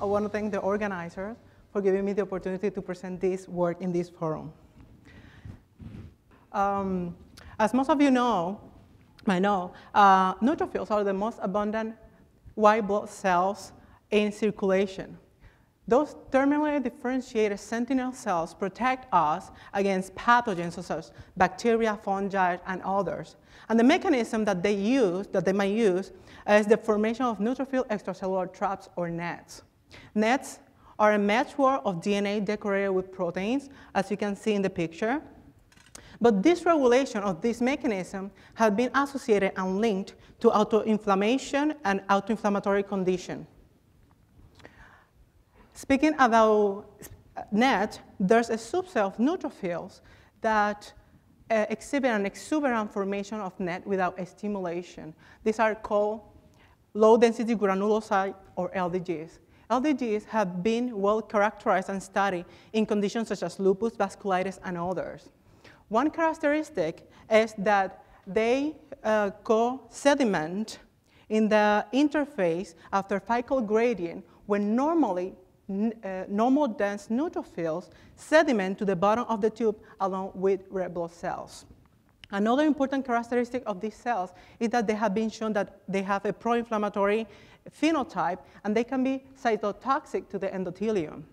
I want to thank the organizers for giving me the opportunity to present this work in this forum. As most of you might know, neutrophils are the most abundant white blood cells in circulation. Those terminally differentiated sentinel cells protect us against pathogens such as bacteria, fungi, and others. And the mechanism that they might use, is the formation of neutrophil extracellular traps or nets. Nets are a meshwork of DNA decorated with proteins, as you can see in the picture. But dysregulation of this mechanism has been associated and linked to autoinflammation and autoinflammatory condition. Speaking about NET, there's a subset of neutrophils that exhibit an exuberant formation of NET without stimulation. These are called low-density granulocyte, or LDGs. LDGs have been well characterized and studied in conditions such as lupus, vasculitis, and others. One characteristic is that they co-sediment in the interface after Fickel gradient, when normally normal dense neutrophils sediment to the bottom of the tube along with red blood cells. Another important characteristic of these cells is that they have been shown that they have a pro-inflammatory phenotype, and they can be cytotoxic to the endothelium.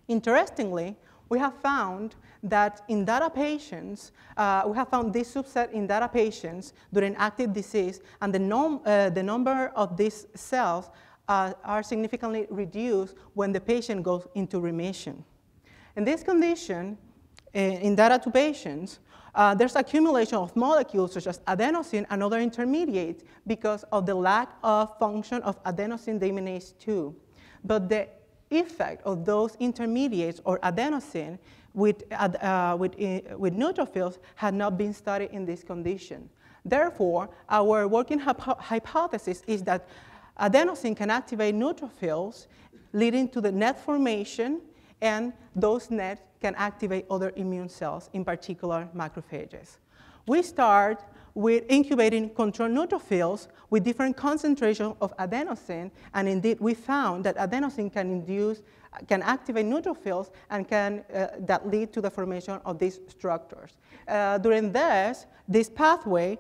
Interestingly, we have found that in data patients, we have found this subset in data patients during active disease, and the number of these cells are significantly reduced when the patient goes into remission. In this condition, in data to patients, there's accumulation of molecules such as adenosine and other intermediates because of the lack of function of adenosine deaminase 2. But the effect of those intermediates or adenosine with neutrophils had not been studied in this condition. Therefore, our working hypothesis is that adenosine can activate neutrophils, leading to the NET formation, and those NET can activate other immune cells, in particular macrophages. We start with incubating control neutrophils with different concentrations of adenosine, and indeed we found that adenosine can activate neutrophils and that lead to the formation of these structures. During this pathway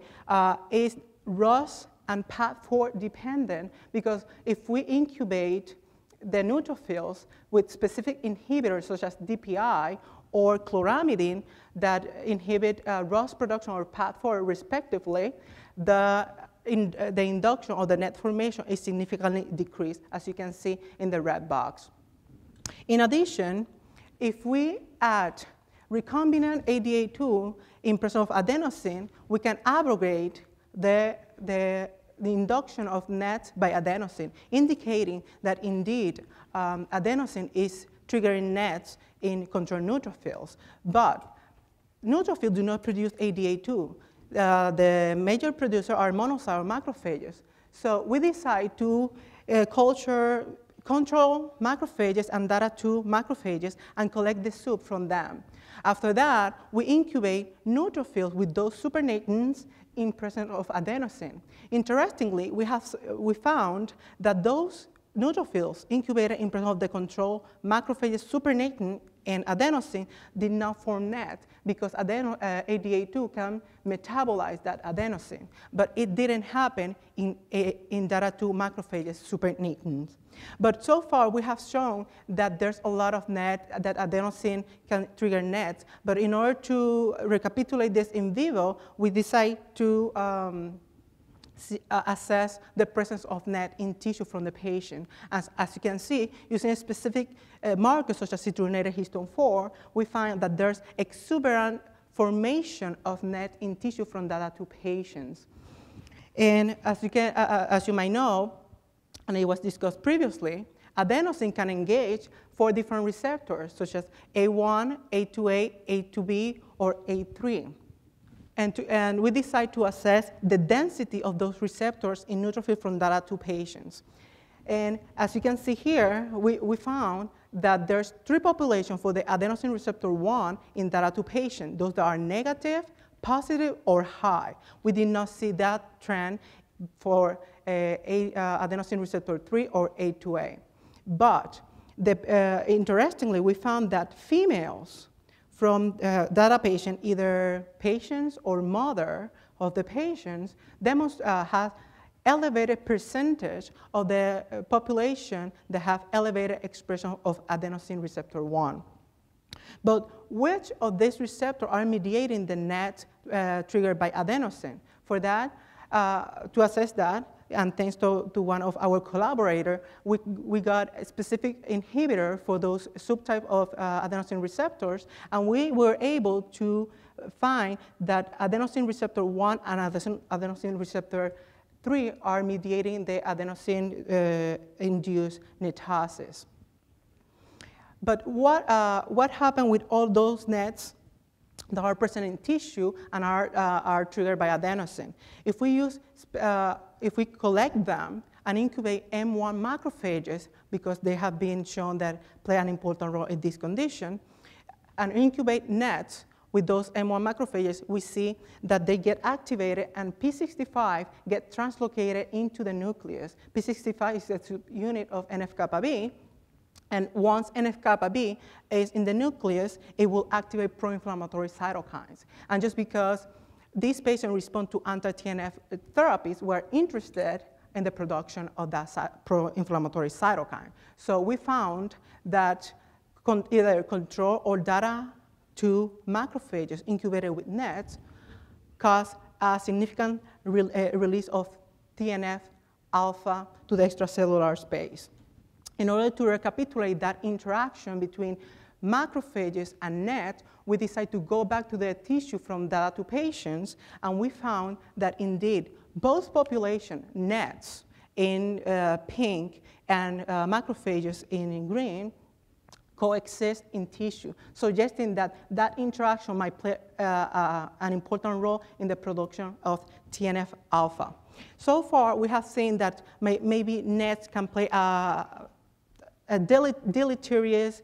is ROS and PAD4 dependent, because if we incubate the neutrophils with specific inhibitors such as DPI or chloramidine that inhibit ROS production or PAD4 respectively, the induction or the NET formation is significantly decreased, as you can see in the red box. In addition, if we add recombinant ADA2 in presence of adenosine, we can abrogate the induction of NET by adenosine, indicating that indeed adenosine is triggering NETs in control neutrophils. But neutrophils do not produce ADA2. The major producer are monocyte macrophages. So we decide to control macrophages and data2 macrophages and collect the soup from them. After that, we incubate neutrophils with those supernatants in presence of adenosine. Interestingly, we found that those neutrophils incubated in presence of the control macrophages supernatant and adenosine did not form NET because ADA2 can metabolize that adenosine. But it didn't happen in data2 macrophages supernatants. But so far, we have shown that there's a lot of NET, that adenosine can trigger NETs. But in order to recapitulate this in vivo, we decide to assess the presence of NET in tissue from the patient. As you can see, using a specific markers such as citrullinated histone 4, we find that there's exuberant formation of NET in tissue from data2 patients. And as you might know, and it was discussed previously, adenosine can engage 4 different receptors, such as A1, A2A, A2B, or A3. And we decide to assess the density of those receptors in neutrophils from data2 patients. And as you can see here, we found that there's 3 populations for the adenosine receptor 1 in data2 patients, those that are negative, positive, or high. We did not see that trend for adenosine receptor 3 or A2A. But interestingly, we found that females from data patient, either patients or mother of the patients, have elevated percentage of the population that have elevated expression of adenosine receptor 1. But which of these receptors are mediating the NET triggered by adenosine? For that, to assess that, and thanks to one of our collaborators, we got a specific inhibitor for those subtype of adenosine receptors, and we were able to find that adenosine receptor 1 and adenosine receptor 3 are mediating the adenosine-induced netasis. But what happened with all those NETs that are present in tissue and are triggered by adenosine? If we collect them and incubate M1 macrophages, because they have been shown that play an important role in this condition, and incubate NETs with those M1 macrophages, we see that they get activated and P65 get translocated into the nucleus. P65 is a subunit of NF-kappa B, and once NF-kappa B is in the nucleus, it will activate pro-inflammatory cytokines. And just because these patients respond to anti-TNF therapies, we're interested in the production of that pro-inflammatory cytokine. So we found that either control or DATA2 macrophages incubated with NETs cause a significant release of TNF-alpha to the extracellular space. In order to recapitulate that interaction between macrophages and NET, we decided to go back to the tissue from DATA2 patients, and we found that indeed both populations, NETs in pink and macrophages in green, coexist in tissue, suggesting that that interaction might play an important role in the production of TNF-alpha. So far, we have seen that maybe NETs can play a deleterious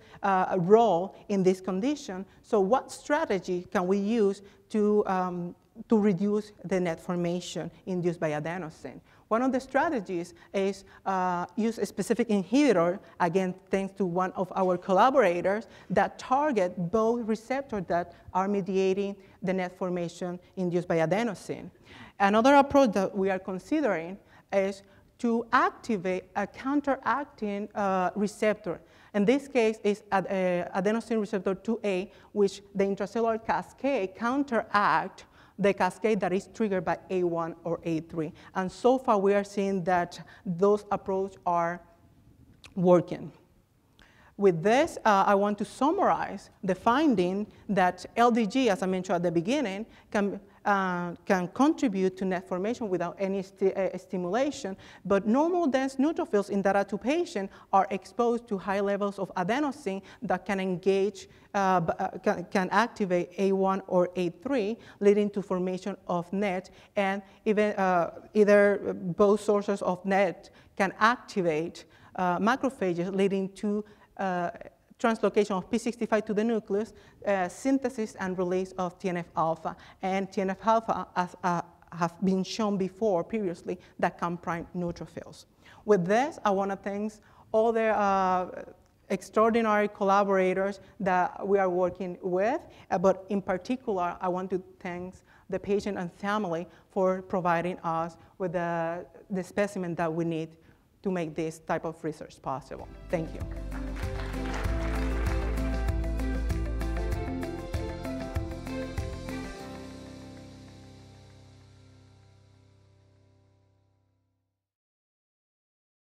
role in this condition. So what strategy can we use to reduce the NET formation induced by adenosine? One of the strategies is use a specific inhibitor, again, thanks to one of our collaborators, that target both receptors that are mediating the NET formation induced by adenosine. Another approach that we are considering is to activate a counteracting receptor. In this case, it's adenosine receptor 2A, which the intracellular cascade counteract the cascade that is triggered by A1 or A3. And so far, we are seeing that those approaches are working. With this, I want to summarize the finding that LDG, as I mentioned at the beginning, can contribute to NET formation without any stimulation, but normal dense neutrophils in DATA2 patients are exposed to high levels of adenosine that can engage, can activate A1 or A3, leading to formation of NET, and even either both sources of NET can activate macrophages, leading to translocation of P65 to the nucleus, synthesis and release of TNF-alpha. And TNF-alpha, as have been shown before previously, that can prime neutrophils. With this, I want to thank all the extraordinary collaborators that we are working with, but in particular, I want to thank the patient and family for providing us with the specimen that we need to make this type of research possible. Thank you.